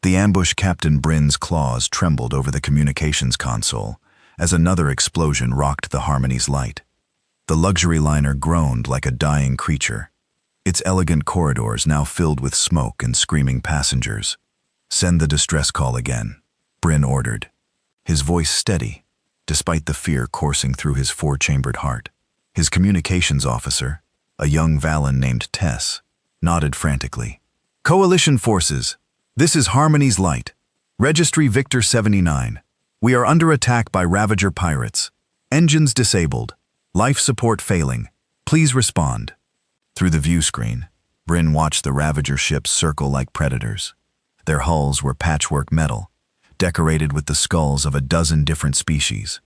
The ambush Captain Bryn's claws trembled over the communications console as another explosion rocked the Harmony's light. The luxury liner groaned like a dying creature, its elegant corridors now filled with smoke and screaming passengers. "Send the distress call again," Bryn ordered, his voice steady, despite the fear coursing through his four-chambered heart. His communications officer, a young Valen named Tess, nodded frantically. "Coalition forces, this is Harmony's Light. Registry Victor 79. We are under attack by Ravager pirates. Engines disabled. Life support failing. Please respond." Through the view screen, Bryn watched the Ravager ships circle like predators. Their hulls were patchwork metal, decorated with the skulls of a dozen different species.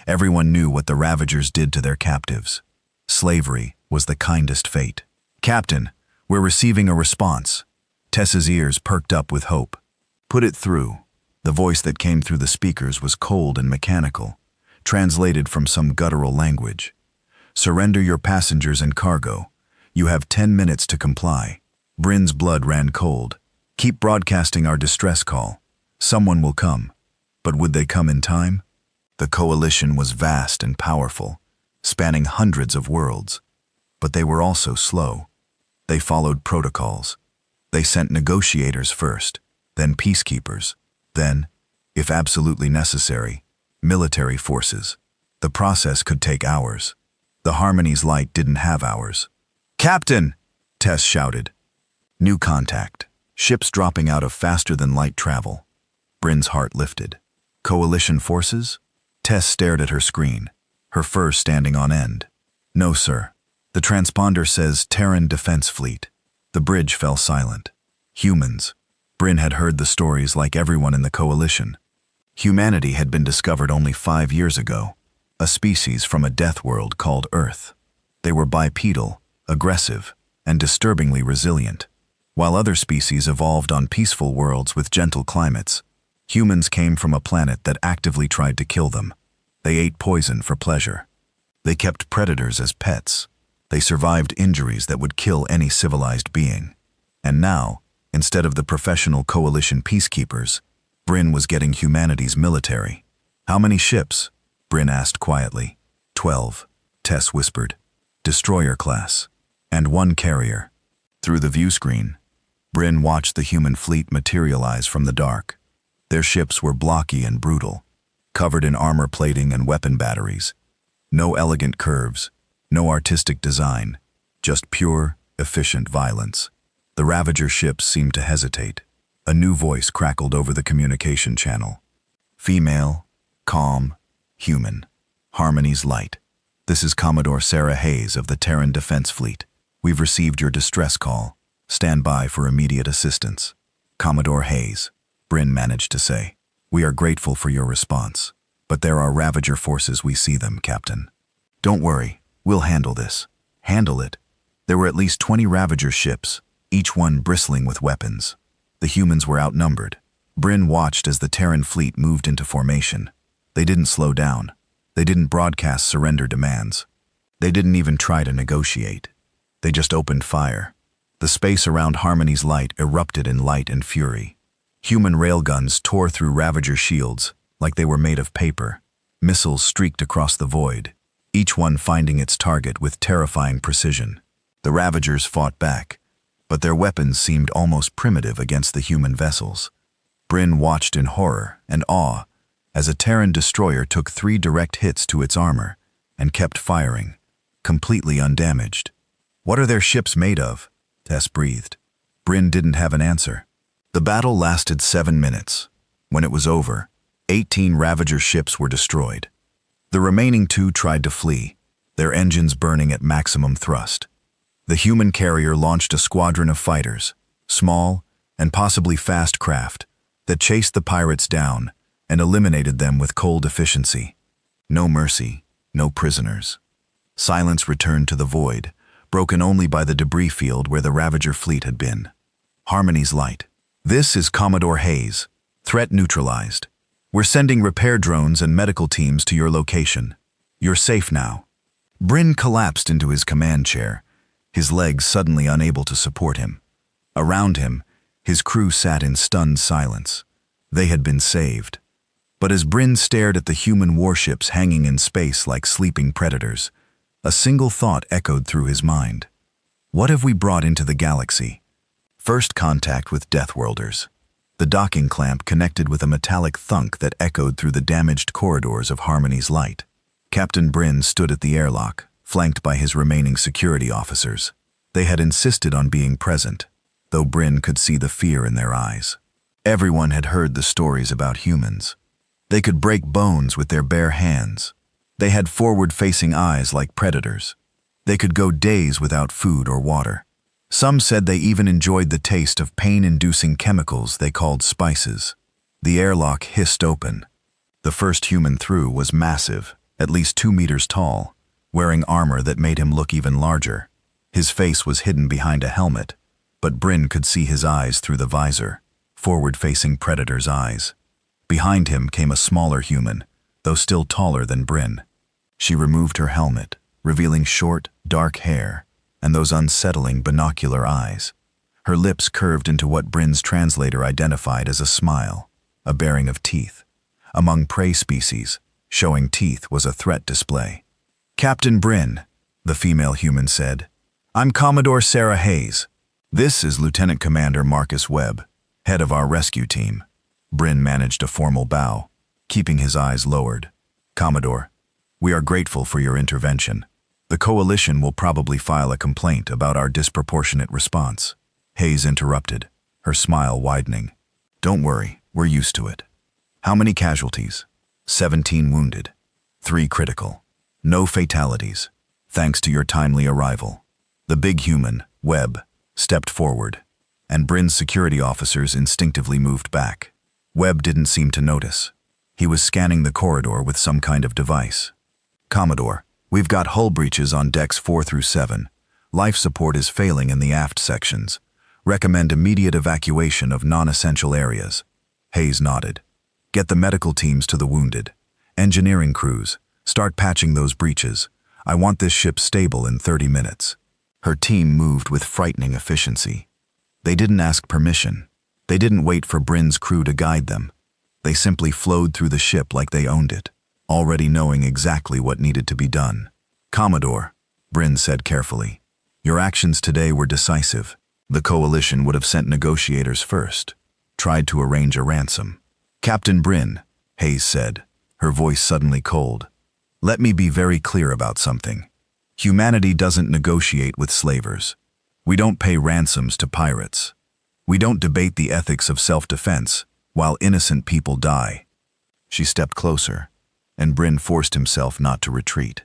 Everyone knew what the Ravagers did to their captives. Slavery was the kindest fate. "Captain, we're receiving a response." Tess's ears perked up with hope. "Put it through." The voice that came through the speakers was cold and mechanical, translated from some guttural language. "Surrender your passengers and cargo. You have 10 minutes to comply." Bryn's blood ran cold. "Keep broadcasting our distress call. Someone will come." But would they come in time? The coalition was vast and powerful, spanning hundreds of worlds. But they were also slow. They followed protocols. They sent negotiators first, then peacekeepers, then, if absolutely necessary, military forces. The process could take hours. The Harmony's Light didn't have hours. "Captain!" Tess shouted. New contact. Ships dropping out of faster-than-light travel. Bryn's heart lifted. "Coalition forces?" Tess stared at her screen, her fur standing on end. "No, sir. The transponder says Terran Defense Fleet." The bridge fell silent. Humans. Bryn had heard the stories like everyone in the coalition. Humanity had been discovered only 5 years ago, a species from a death world called Earth. They were bipedal, aggressive, and disturbingly resilient. While other species evolved on peaceful worlds with gentle climates, humans came from a planet that actively tried to kill them. They ate poison for pleasure. They kept predators as pets. They survived injuries that would kill any civilized being. And now, instead of the professional coalition peacekeepers, Bryn was getting humanity's military. "How many ships?" Bryn asked quietly. 12, Tess whispered. "Destroyer class. And 1 carrier." Through the view screen, Bryn watched the human fleet materialize from the dark. Their ships were blocky and brutal, covered in armor plating and weapon batteries. No elegant curves, no artistic design, just pure, efficient violence. The Ravager ships seemed to hesitate. A new voice crackled over the communication channel. "Female, calm, human. Harmony's Light. This is Commodore Sarah Hayes of the Terran Defense Fleet. We've received your distress call. Stand by for immediate assistance." "Commodore Hayes," Bryn managed to say. "We are grateful for your response, but there are Ravager forces. We see them, Captain." "Don't worry, we'll handle this." Handle it? There were at least 20 Ravager ships, each one bristling with weapons. The humans were outnumbered. Bryn watched as the Terran fleet moved into formation. They didn't slow down. They didn't broadcast surrender demands. They didn't even try to negotiate. They just opened fire. The space around Harmony's Light erupted in light and fury. Human railguns tore through Ravager shields like they were made of paper. Missiles streaked across the void, each one finding its target with terrifying precision. The Ravagers fought back, but their weapons seemed almost primitive against the human vessels. Bryn watched in horror and awe as a Terran destroyer took 3 direct hits to its armor and kept firing, completely undamaged. "What are their ships made of?" Tess breathed. Bryn didn't have an answer. The battle lasted 7 minutes. When it was over, 18 Ravager ships were destroyed. The remaining 2 tried to flee, their engines burning at maximum thrust. The human carrier launched a squadron of fighters, small and possibly fast craft, that chased the pirates down and eliminated them with cold efficiency. No mercy, no prisoners. Silence returned to the void, broken only by the debris field where the Ravager fleet had been. Harmony's Light. "This is Commodore Hayes. Threat neutralized. We're sending repair drones and medical teams to your location. You're safe now." Bryn collapsed into his command chair, his legs suddenly unable to support him. Around him, His crew sat in stunned silence. They had been saved. But as Bryn stared at the human warships hanging in space like sleeping predators, a single thought echoed through his mind. What have we brought into the galaxy? First contact with Deathworlders. The docking clamp connected with a metallic thunk that echoed through the damaged corridors of Harmony's light. Captain Bryn stood at the airlock, flanked by his remaining security officers. They had insisted on being present, though Bryn could see the fear in their eyes. Everyone had heard the stories about humans. They could break bones with their bare hands. They had forward-facing eyes like predators. They could go days without food or water. Some said they even enjoyed the taste of pain-inducing chemicals they called spices. The airlock hissed open. The first human through was massive, at least 2 meters tall, wearing armor that made him look even larger. His face was hidden behind a helmet, but Bryn could see his eyes through the visor, forward-facing predator's eyes. Behind him came a smaller human, though still taller than Bryn. She removed her helmet, revealing short, dark hair and those unsettling binocular eyes. Her lips curved into what Bryn's translator identified as a smile, a baring of teeth. Among prey species, showing teeth was a threat display. "Captain Bryn," the female human said. "I'm Commodore Sarah Hayes. This is Lieutenant Commander Marcus Webb, head of our rescue team." Bryn managed a formal bow, keeping his eyes lowered. "Commodore, we are grateful for your intervention. The Coalition will probably file a complaint about our disproportionate response." Hayes interrupted, her smile widening. "Don't worry, we're used to it." "How many casualties?" 17 wounded. 3 critical. No fatalities, thanks to your timely arrival." The big human, Webb, stepped forward, and Bryn's security officers instinctively moved back. Webb didn't seem to notice. He was scanning the corridor with some kind of device. "Commodore, we've got hull breaches on decks 4 through 7. Life support is failing in the aft sections. Recommend immediate evacuation of non-essential areas." Hayes nodded. "Get the medical teams to the wounded. Engineering crews, start patching those breaches. I want this ship stable in 30 minutes." Her team moved with frightening efficiency. They didn't ask permission. They didn't wait for Bryn's crew to guide them. They simply flowed through the ship like they owned it, already knowing exactly what needed to be done. "Commodore," Bryn said carefully, "your actions today were decisive. The Coalition would have sent negotiators first, tried to arrange a ransom." "Captain Bryn," Hayes said, her voice suddenly cold, "let me be very clear about something. Humanity doesn't negotiate with slavers. We don't pay ransoms to pirates. We don't debate the ethics of self-defense while innocent people die." She stepped closer, and Bryn forced himself not to retreat.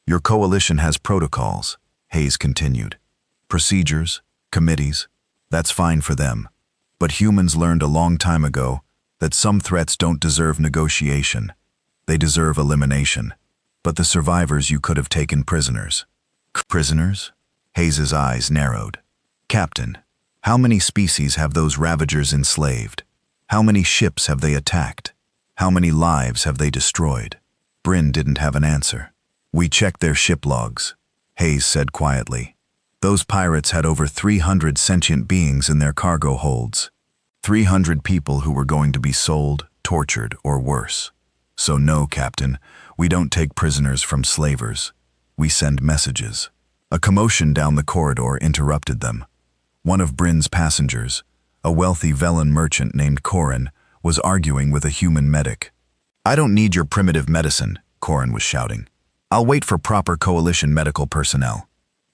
"Your Coalition has protocols," Hayes continued. "Procedures, committees, that's fine for them. But humans learned a long time ago that some threats don't deserve negotiation. They deserve elimination. But the survivors you could have taken prisoners." "Prisoners?" Hayes's eyes narrowed. "Captain, how many species have those ravagers enslaved? How many ships have they attacked? How many lives have they destroyed?" Bryn didn't have an answer. "We checked their ship logs," Hayes said quietly. "Those pirates had over 300 sentient beings in their cargo holds. 300 people who were going to be sold, tortured, or worse. So no, Captain, we don't take prisoners from slavers. We send messages." A commotion down the corridor interrupted them. One of Bryn's passengers, a wealthy Velen merchant named Corin, was arguing with a human medic. "I don't need your primitive medicine," Corin was shouting. "I'll wait for proper Coalition medical personnel."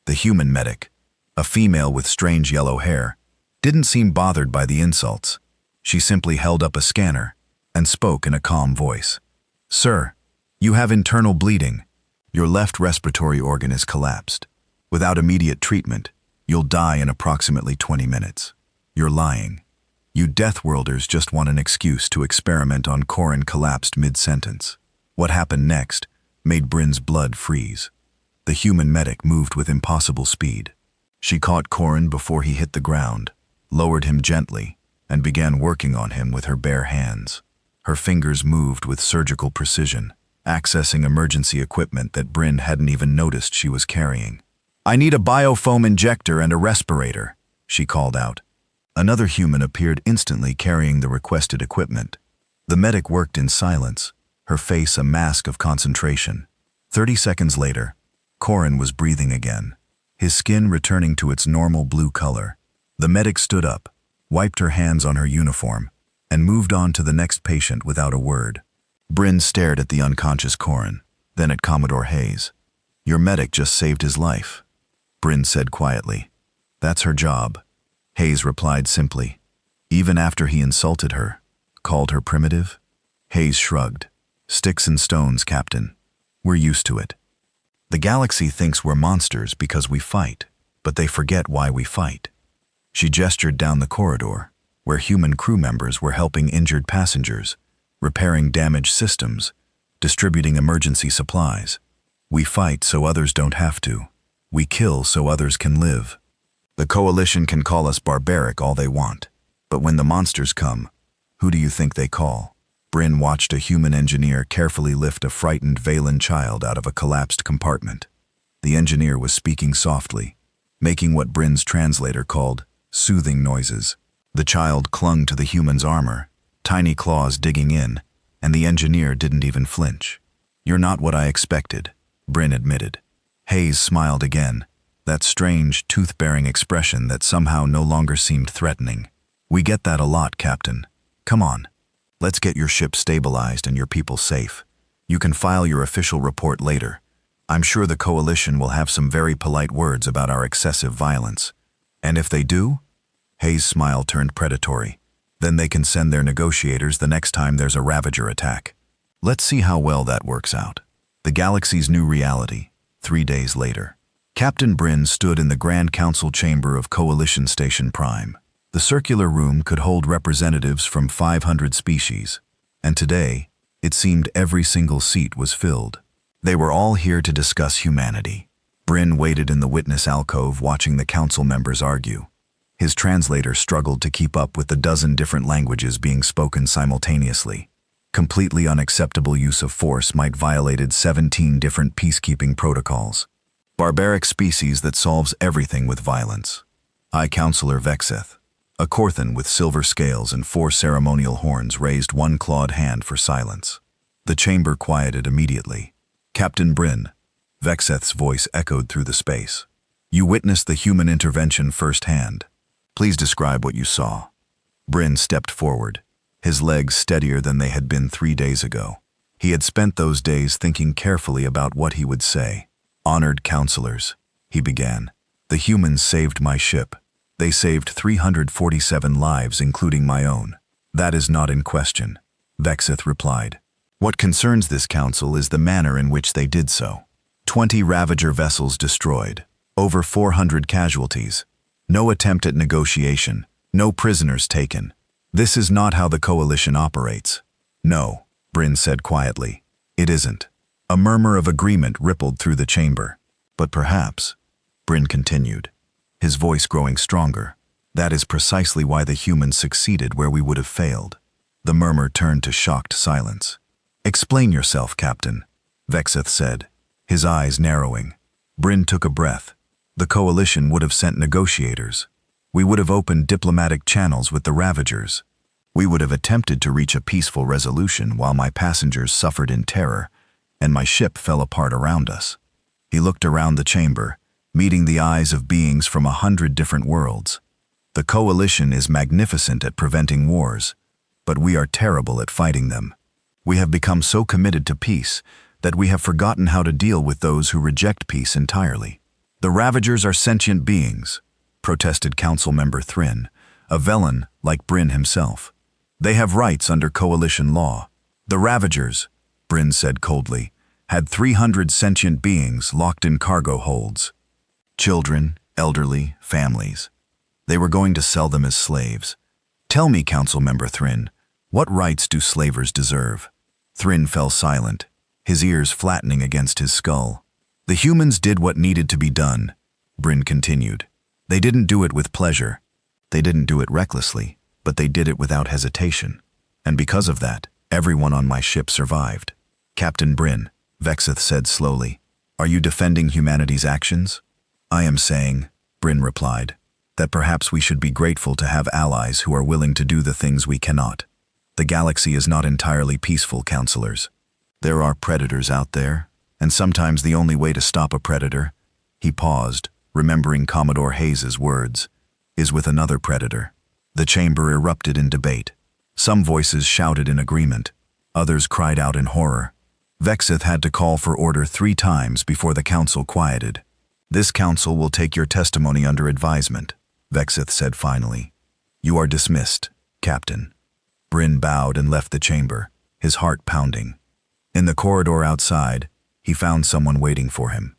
The human medic, a female with strange yellow hair, didn't seem bothered by the insults. She simply held up a scanner and spoke in a calm voice. "Sir, you have internal bleeding. Your left respiratory organ is collapsed. Without immediate treatment, you'll die in approximately 20 minutes. You're lying. You Deathworlders just want an excuse to experiment on Corin collapsed mid-sentence." What happened next made Bryn's blood freeze. The human medic moved with impossible speed. She caught Corin before he hit the ground, lowered him gently, and began working on him with her bare hands. Her fingers moved with surgical precision, accessing emergency equipment that Bryn hadn't even noticed she was carrying. "I need a biofoam injector and a respirator," she called out. Another human appeared instantly carrying the requested equipment. The medic worked in silence, her face a mask of concentration. 30 seconds later, Corin was breathing again, his skin returning to its normal blue color. The medic stood up, wiped her hands on her uniform, and moved on to the next patient without a word. Bryn stared at the unconscious Corin, then at Commodore Hayes. "Your medic just saved his life," Bryn said quietly. "That's her job." Hayes replied simply. "Even after he insulted her, called her primitive?" Hayes shrugged. "Sticks and stones, Captain. We're used to it. The galaxy thinks we're monsters because we fight, but they forget why we fight." She gestured down the corridor, where human crew members were helping injured passengers, repairing damaged systems, distributing emergency supplies. "We fight so others don't have to. We kill so others can live. The Coalition can call us barbaric all they want, but when the monsters come, who do you think they call?" Bryn watched a human engineer carefully lift a frightened Valen child out of a collapsed compartment. The engineer was speaking softly, making what Bryn's translator called soothing noises. The child clung to the human's armor, tiny claws digging in, and the engineer didn't even flinch. "You're not what I expected," Bryn admitted. Hayes smiled again, that strange, tooth-bearing expression that somehow no longer seemed threatening. "We get that a lot, Captain. Come on. Let's get your ship stabilized and your people safe. You can file your official report later. I'm sure the Coalition will have some very polite words about our excessive violence. And if they do?" Hayes' smile turned predatory. "Then they can send their negotiators the next time there's a Ravager attack. Let's see how well that works out." The galaxy's new reality, 3 days later. Captain Bryn stood in the Grand Council chamber of Coalition Station Prime. The circular room could hold representatives from 500 species, and today, it seemed every single seat was filled. They were all here to discuss humanity. Bryn waited in the witness alcove watching the council members argue. His translator struggled to keep up with the dozen different languages being spoken simultaneously. Completely unacceptable use of force might violated 17 different peacekeeping protocols. Barbaric species that solves everything with violence. I, Counselor Vexeth, a Corthan with silver scales and 4 ceremonial horns, raised one clawed hand for silence. The chamber quieted immediately. "Captain Bryn," Vexeth's voice echoed through the space. "You witnessed the human intervention firsthand. Please describe what you saw." Bryn stepped forward, his legs steadier than they had been 3 days ago. He had spent those days thinking carefully about what he would say. "Honored counselors," he began, "the humans saved my ship. They saved 347 lives, including my own. That is not in question," Vexeth replied. "What concerns this council is the manner in which they did so. 20 Ravager vessels destroyed, over 400 casualties. No attempt at negotiation, no prisoners taken. This is not how the Coalition operates." "No," Bryn said quietly, "it isn't." A murmur of agreement rippled through the chamber. "But perhaps," Bryn continued, his voice growing stronger, "that is precisely why the humans succeeded where we would have failed." The murmur turned to shocked silence. "Explain yourself, Captain," Vexeth said, his eyes narrowing. Bryn took a breath. "The Coalition would have sent negotiators. We would have opened diplomatic channels with the Ravagers. We would have attempted to reach a peaceful resolution while my passengers suffered in terror, and my ship fell apart around us." He looked around the chamber, meeting the eyes of beings from 100 different worlds. "The Coalition is magnificent at preventing wars, but we are terrible at fighting them. We have become so committed to peace that we have forgotten how to deal with those who reject peace entirely." "The Ravagers are sentient beings," protested Council Member Thrin, a Velen like Bryn himself. "They have rights under Coalition law. The Ravagers," Bryn said coldly, "had 300 sentient beings locked in cargo holds. Children, elderly, families. They were going to sell them as slaves. Tell me, Council Member Thrin, what rights do slavers deserve?" Thrin fell silent, his ears flattening against his skull. "The humans did what needed to be done," Bryn continued. "They didn't do it with pleasure. They didn't do it recklessly, but they did it without hesitation. And because of that, everyone on my ship survived." "Captain Bryn," Vexeth said slowly, "are you defending humanity's actions?" "I am saying," Bryn replied, that perhaps we should be grateful to have allies who are willing to do the things we cannot. The galaxy is not entirely peaceful, counselors. There are predators out there, and sometimes the only way to stop a predator, he paused, remembering Commodore Hayes's words, is with another predator. The chamber erupted in debate. Some voices shouted in agreement. Others cried out in horror. Vexith had to call for order 3 times before the council quieted. This council will take your testimony under advisement, Vexith said finally. You are dismissed, Captain. Bryn bowed and left the chamber, his heart pounding. In the corridor outside, he found someone waiting for him.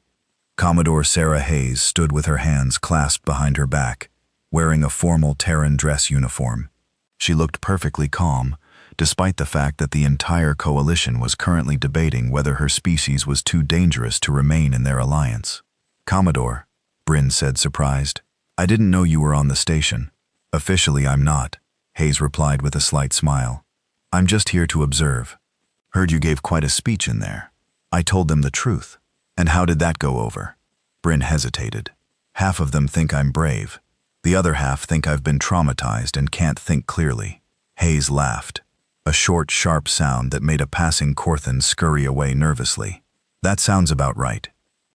Commodore Sarah Hayes stood with her hands clasped behind her back, wearing a formal Terran dress uniform. She looked perfectly calm, despite the fact that the entire coalition was currently debating whether her species was too dangerous to remain in their alliance. Commodore, Bryn said, surprised. I didn't know you were on the station. Officially, I'm not, Hayes replied with a slight smile. I'm just here to observe. Heard you gave quite a speech in there. I told them the truth. And how did that go over? Bryn hesitated. Half of them think I'm brave. The other half think I've been traumatized and can't think clearly. Hayes laughed, a short, sharp sound that made a passing Corthan scurry away nervously. That sounds about right.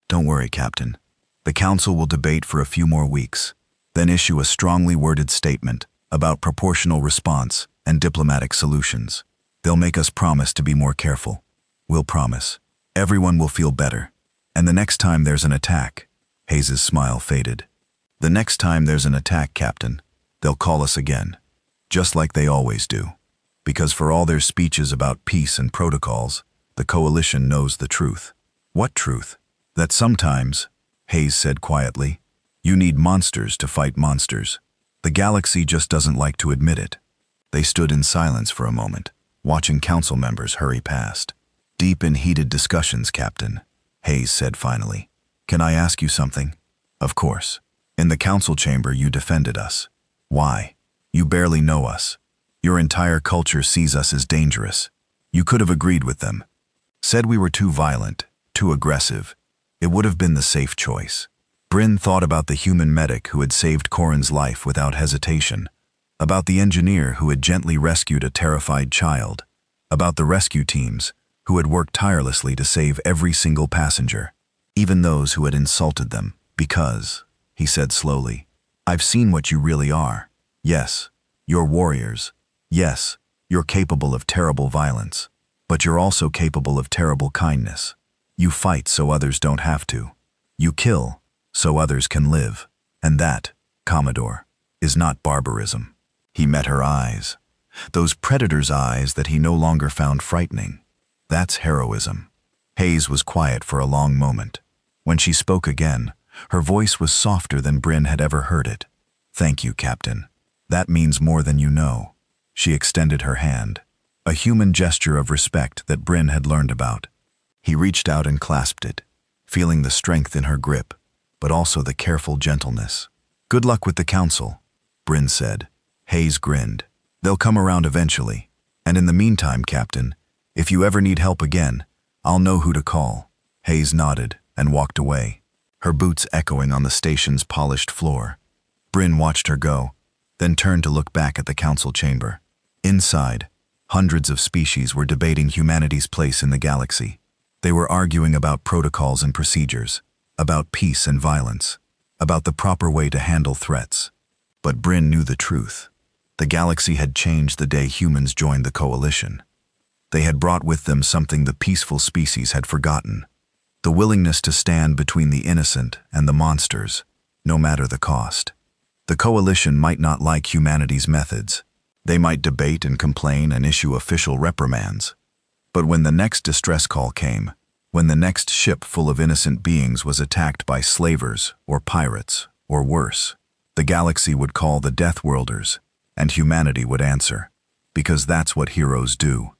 Don't worry, Captain. The Council will debate for a few more weeks, then issue a strongly worded statement about proportional response and diplomatic solutions. They'll make us promise to be more careful. We'll promise. Everyone will feel better. And the next time there's an attack, Hayes's smile faded. The next time there's an attack, Captain, they'll call us again, just like they always do. Because for all their speeches about peace and protocols, the Coalition knows the truth. What truth? That sometimes, Hayes said quietly, you need monsters to fight monsters. The galaxy just doesn't like to admit it. They stood in silence for a moment, watching council members hurry past. Deep in heated discussions, Captain, Hayes said finally. Can I ask you something? Of course. In the council chamber, you defended us. Why? You barely know us. Your entire culture sees us as dangerous. You could have agreed with them. Said we were too violent, too aggressive. It would have been the safe choice. Bryn thought about the human medic who had saved Corin's life without hesitation, about the engineer who had gently rescued a terrified child, about the rescue teams who had worked tirelessly to save every single passenger, even those who had insulted them, because, he said slowly, I've seen what you really are. Yes, you're warriors. Yes, you're capable of terrible violence, but you're also capable of terrible kindness. You fight so others don't have to. You kill so others can live. And that, Commodore, is not barbarism. He met her eyes, those predator's eyes that he no longer found frightening. That's heroism. Hayes was quiet for a long moment. When she spoke again, her voice was softer than Bryn had ever heard it. Thank you, Captain. That means more than you know. She extended her hand, a human gesture of respect that Bryn had learned about. He reached out and clasped it, feeling the strength in her grip, but also the careful gentleness. Good luck with the council, Bryn said. Hayes grinned. They'll come around eventually. And in the meantime, Captain, if you ever need help again, I'll know who to call. Hayes nodded and walked away, her boots echoing on the station's polished floor. Bryn watched her go, then turned to look back at the council chamber. Inside, hundreds of species were debating humanity's place in the galaxy. They were arguing about protocols and procedures, about peace and violence, about the proper way to handle threats. But Bryn knew the truth. The galaxy had changed the day humans joined the Coalition. They had brought with them something the peaceful species had forgotten: the willingness to stand between the innocent and the monsters, no matter the cost. The Coalition might not like humanity's methods. They might debate and complain and issue official reprimands. But when the next distress call came, when the next ship full of innocent beings was attacked by slavers or pirates, or worse, the galaxy would call the Death Worlders, and humanity would answer, because that's what heroes do.